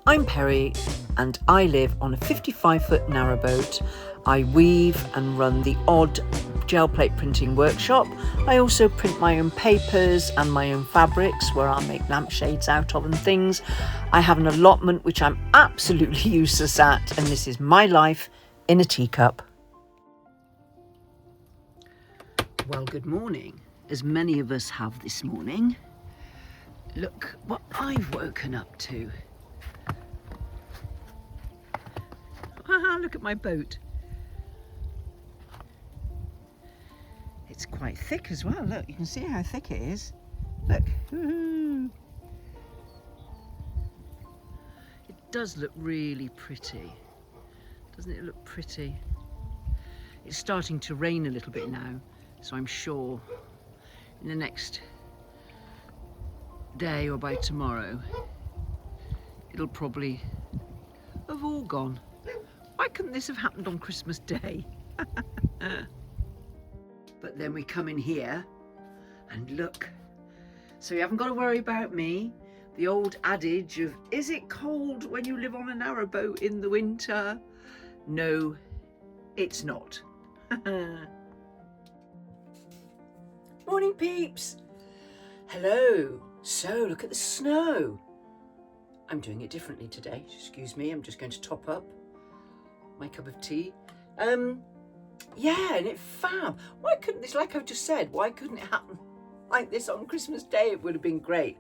I'm Perry and I live on a 55-foot narrowboat. I weave and run the odd gel plate printing workshop. I also print my own papers and my own fabrics where I'll make lampshades out of and things. I have an allotment which I'm absolutely useless at, and this is my life in a teacup. Well, good morning, as many of us have this morning. Look what I've woken up to. Look at my boat. It's quite thick as well. Look, you can see how thick it is. Look. Woo-hoo. It does look really pretty. Doesn't it look pretty? It's starting to rain a little bit now, so I'm sure in the next day or by tomorrow it'll probably have all gone. Why couldn't this have happened on Christmas Day? But then we come in here and look. So you haven't got to worry about me. The old adage of, is it cold when you live on a narrowboat in the winter? No, it's not. Morning, peeps. Hello. So look at the snow. I'm doing it differently today. Excuse me, I'm just going to top up my cup of tea. Yeah, and it's fab. Why couldn't this, like I've just said, why couldn't it happen like this on Christmas Day? It would have been great.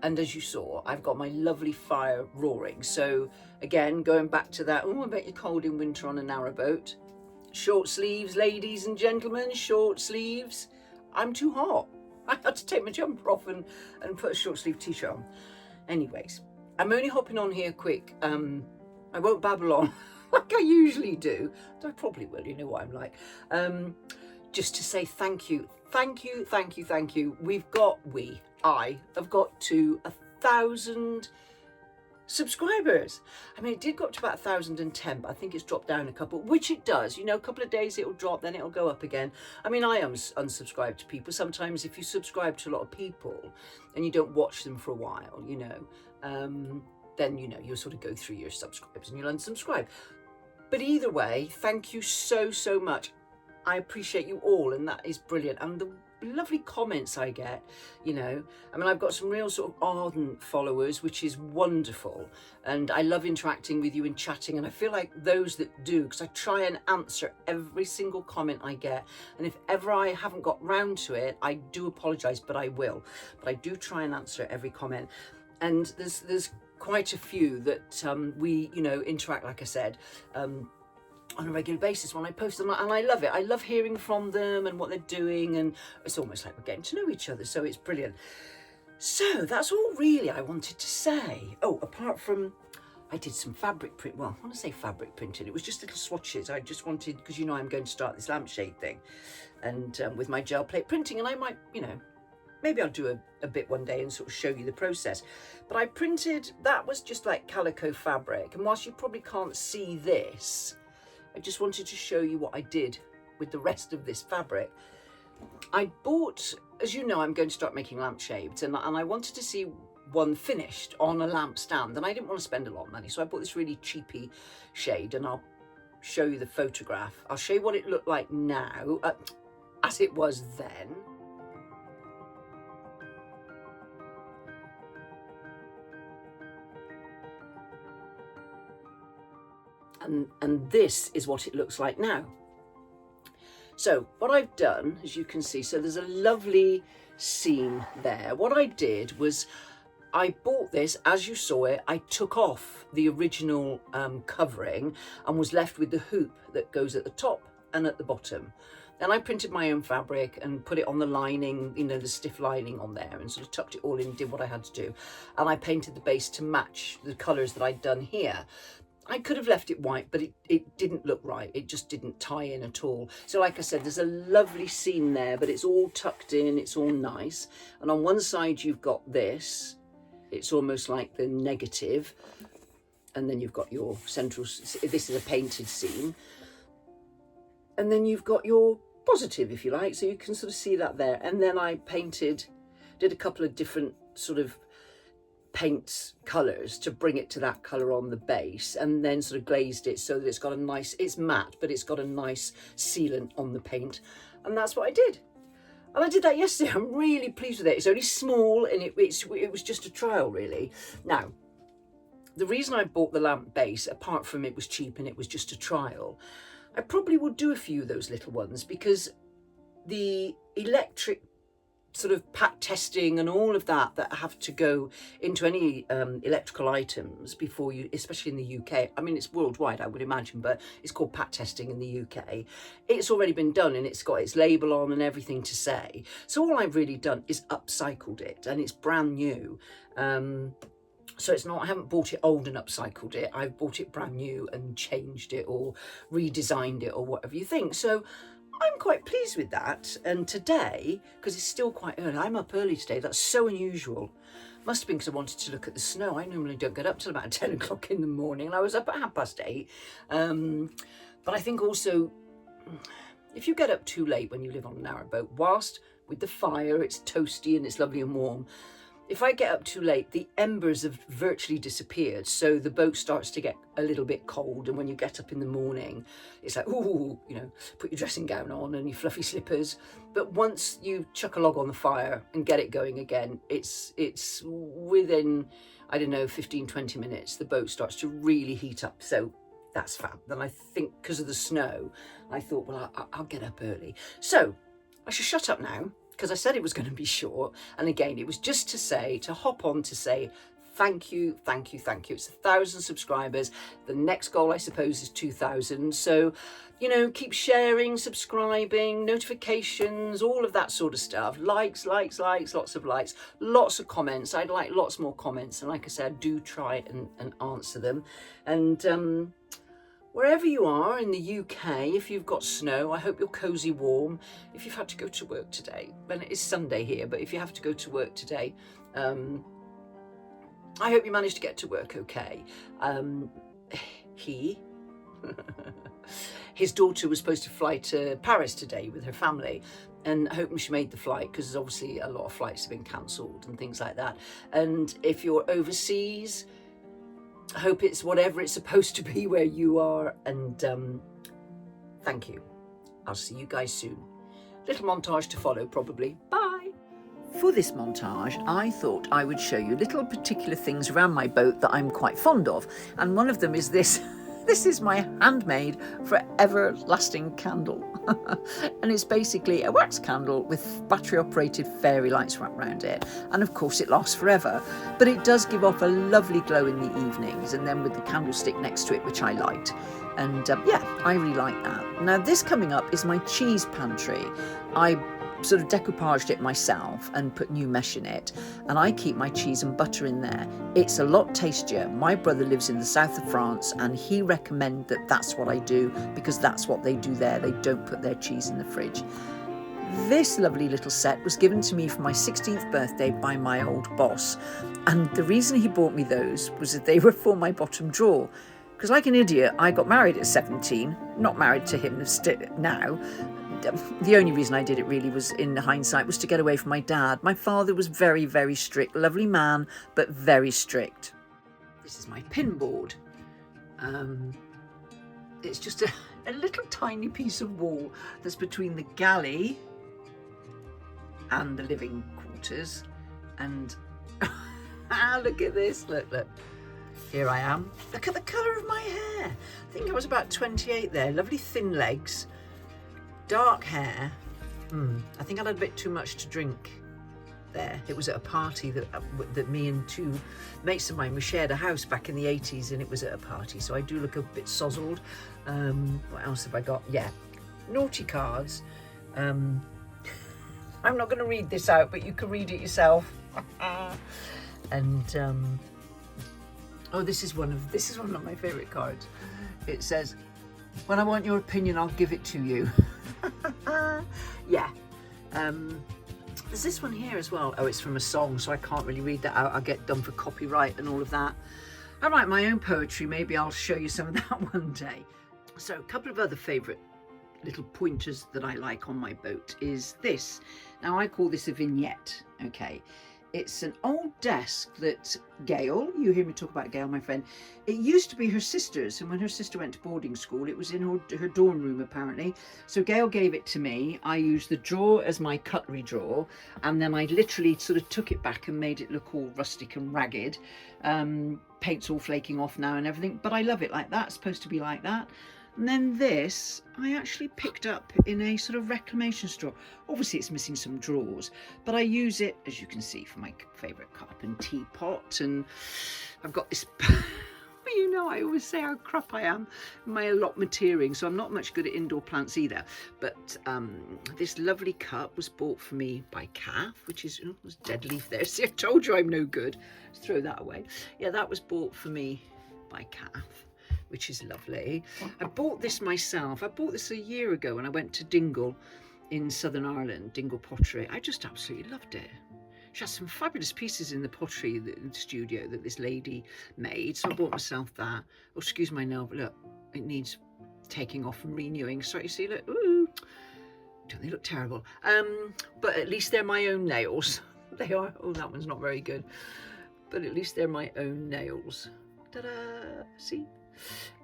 And as you saw, I've got my lovely fire roaring. So again, going back to that, oh, I bet you're cold in winter on a narrowboat. Short sleeves, ladies and gentlemen, short sleeves. I'm too hot. I had to take my jumper off and put a short sleeve t-shirt on. Anyways, I'm only hopping on here quick. I won't babble on like I usually do. I probably will, you know what I'm like. Just to say thank you. Thank you, thank you, thank you. I have got to 1,000 subscribers. I mean, it did go up to about 1,010, but I think it's dropped down a couple, which it does. You know, a couple of days it'll drop, then it'll go up again. I mean, I am unsubscribed to people. Sometimes if you subscribe to a lot of people and you don't watch them for a while, you know, then, you know, you'll sort of go through your subscribes and you'll unsubscribe. But either way, thank you so, so much. I appreciate you all, and that is brilliant. And the lovely comments I get, you know, I mean, I've got some real sort of ardent followers, which is wonderful. And I love interacting with you and chatting. And I feel like those that do, because I try and answer every single comment I get. And if ever I haven't got round to it, I do apologise, but I will. But I do try and answer every comment. And there's quite a few that we, you know, interact, like I said, on a regular basis when I post them, and I love it. I love hearing from them and what they're doing, and it's almost like we're getting to know each other, so it's brilliant. So that's all really I wanted to say. Oh, apart from I did some fabric print, well, I want to say fabric printing, it was just little swatches. I just wanted, because you know I'm going to start this lampshade thing, and with my gel plate printing, and I might, you know, maybe I'll do a bit one day and sort of show you the process. But I printed, that was just like calico fabric, and whilst you probably can't see this, I just wanted to show you what I did with the rest of this fabric. I bought, as you know, I'm going to start making lampshades, and I wanted to see one finished on a lamp stand, and I didn't want to spend a lot of money, so I bought this really cheapy shade, and I'll show you the photograph. I'll show you what it looked like now, as it was then. And this is what it looks like now. So what I've done, as you can see, so there's a lovely seam there. What I did was I bought this, as you saw it, I took off the original covering and was left with the hoop that goes at the top and at the bottom. Then I printed my own fabric and put it on the lining, you know, the stiff lining on there, and sort of tucked it all in, did what I had to do. And I painted the base to match the colours that I'd done here. I could have left it white, but it didn't look right. It just didn't tie in at all. So like I said, there's a lovely seam there, but it's all tucked in, it's all nice. And on one side you've got this, it's almost like the negative. And then you've got your central, this is a painted seam. And then you've got your positive, if you like, so you can sort of see that there. And then I did a couple of different sort of paint colours to bring it to that colour on the base, and then sort of glazed it so that it's got a nice, it's matte, but it's got a nice sealant on the paint. And that's what I did. And I did that yesterday. I'm really pleased with it. It's only small, and it was just a trial, really. Now, the reason I bought the lamp base, apart from it was cheap and it was just a trial, I probably will do a few of those little ones, because the electric sort of pack testing and all of that have to go into any electrical items before you, especially in the UK. I mean, it's worldwide, I would imagine, but it's called pack testing in the UK. It's already been done, and it's got its label on and everything to say. So all I've really done is upcycled it, and it's brand new. So it's not, I haven't bought it old and upcycled it. I've bought it brand new and changed it or redesigned it or whatever you think. So I'm quite pleased with that. And today, because it's still quite early, I'm up early today. That's so unusual. Must have been because I wanted to look at the snow. I normally don't get up till about 10 o'clock in the morning, and I was up at 8:30. But I think also, if you get up too late when you live on a narrowboat, whilst with the fire, it's toasty and it's lovely and warm. If I get up too late, the embers have virtually disappeared. So the boat starts to get a little bit cold. And when you get up in the morning, it's like, ooh, you know, put your dressing gown on and your fluffy slippers. But once you chuck a log on the fire and get it going again, it's within, I don't know, 15, 20 minutes, the boat starts to really heat up. So that's fab. Then I think because of the snow, I thought, well, I'll get up early. So I should shut up now, because I said it was going to be short. And again, it was just to say, to hop on to say, thank you, thank you, thank you. It's 1,000 subscribers. The next goal, I suppose, is 2,000. So, you know, keep sharing, subscribing, notifications, all of that sort of stuff. Likes, lots of likes, lots of comments. I'd like lots more comments. And like I said, do try and answer them. And wherever you are in the UK, if you've got snow, I hope you're cosy warm. If you've had to go to work today, and it is Sunday here, but if you have to go to work today, I hope you managed to get to work okay. His daughter was supposed to fly to Paris today with her family, and hoping she made the flight, because obviously a lot of flights have been cancelled and things like that. And if you're overseas, I hope it's whatever it's supposed to be where you are. And thank you. I'll see you guys soon. Little montage to follow, probably. Bye. For this montage, I thought I would show you little particular things around my boat that I'm quite fond of. And one of them is this. This is my handmade forever lasting candle. And it's basically a wax candle with battery operated fairy lights wrapped around it. And of course it lasts forever, but it does give off a lovely glow in the evenings, and then with the candlestick next to it, which I light. And yeah, I really like that. Now this coming up is my cheese pantry. I sort of decoupaged it myself and put new mesh in it, and I keep my cheese and butter in there. It's a lot tastier. My brother lives in the south of France, and he recommended that that's what I do, because that's what they do there. They don't put their cheese in the fridge. This lovely little set was given to me for my 16th birthday by my old boss, and the reason he bought me those was that they were for my bottom drawer, because like an idiot I got married at 17, not married to him now. The only reason I did it really was, in hindsight, was to get away from my dad. My father was very, very strict, lovely man, but very strict. This is my pin board. It's just a little tiny piece of wall that's between the galley and the living quarters. And look at this, look. Here I am. Look at the colour of my hair. I think I was about 28 there. Lovely thin legs. Dark hair. I think I had a bit too much to drink there. It was at a party that me and two mates of mine, we shared a house back in the 80s, and it was at a party, so I do look a bit sozzled. What else have I got? Yeah, naughty cards. I'm not going to read this out, but you can read it yourself. And oh, this is one of my favourite cards. It says, "When I want your opinion, I'll give it to you." Yeah. There's this one here as well. Oh, it's from a song, so I can't really read that out. I'll get done for copyright and all of that. I write my own poetry. Maybe I'll show you some of that one day. So a couple of other favourite little pointers that I like on my boat is this. Now I call this a vignette. Okay. It's an old desk that Gail, you hear me talk about Gail, my friend, it used to be her sister's, and when her sister went to boarding school, it was in her dorm room apparently. So Gail gave it to me. I used the drawer as my cutlery drawer, and then I literally sort of took it back and made it look all rustic and ragged. Paint's all flaking off now and everything, but I love it like that. It's supposed to be like that. And then this, I actually picked up in a sort of reclamation store. Obviously it's missing some drawers, but I use it, as you can see, for my favourite cup and teapot. And I've got this, you know, I always say how crap I am in my allotmenteering, so I'm not much good at indoor plants either. But this lovely cup was bought for me by Kath, which is, oh, there's dead leaf there. See, I told you I'm no good. Let's throw that away. Yeah, that was bought for me by Kath, which is lovely. I bought this myself. I bought this a year ago when I went to Dingle in Southern Ireland, Dingle Pottery. I just absolutely loved it. She has some fabulous pieces in the pottery studio that this lady made. So I bought myself that. Oh, excuse my nail, but look, it needs taking off and renewing. So you see, look, ooh, don't they look terrible? But at least they're my own nails. They are. Oh, that one's not very good. But at least they're my own nails. Ta-da, see?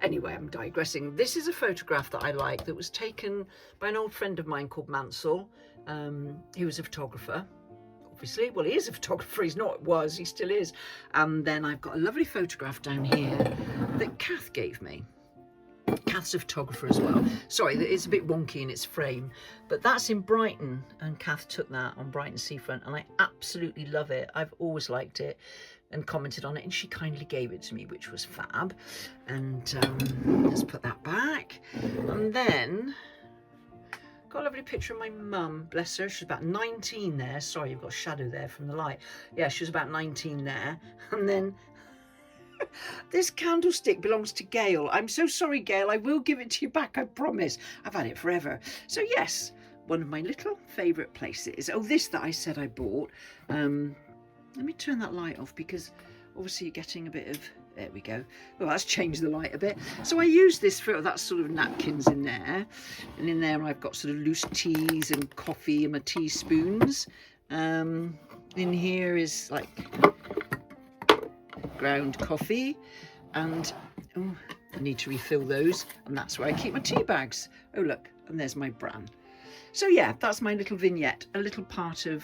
Anyway, I'm digressing. This is a photograph that I like that was taken by an old friend of mine called Mansell. He was a photographer, obviously. Well, he is a photographer. He's not, was, he still is. And then I've got a lovely photograph down here that Kath gave me. Kath's a photographer as well. Sorry, it's a bit wonky in its frame, but that's in Brighton, and Kath took that on Brighton seafront, and I absolutely love it. I've always liked it and commented on it, and she kindly gave it to me, which was fab. And let's put that back. And then got a lovely picture of my mum, bless her. She's about 19 there. Sorry, you've got a shadow there from the light. Yeah, she was about 19 there. And then this candlestick belongs to Gail. I'm so sorry, Gail. I will give it to you back, I promise. I've had it forever. So yes, one of my little favourite places. Oh, this that I said I bought. Let me turn that light off because obviously you're getting a bit of, there we go. Well, that's changed the light a bit. So I use this for that sort of napkins in there. And in there I've got sort of loose teas and coffee and my teaspoons. In here is like ground coffee, and oh, I need to refill those, and that's where I keep my tea bags. Oh look, and there's my bran. So yeah, that's my little vignette, a little part of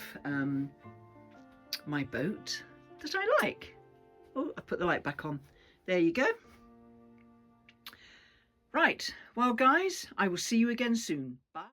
my boat that I like. Oh, I put the light back on. There you go. Right, well guys, I will see you again soon. Bye.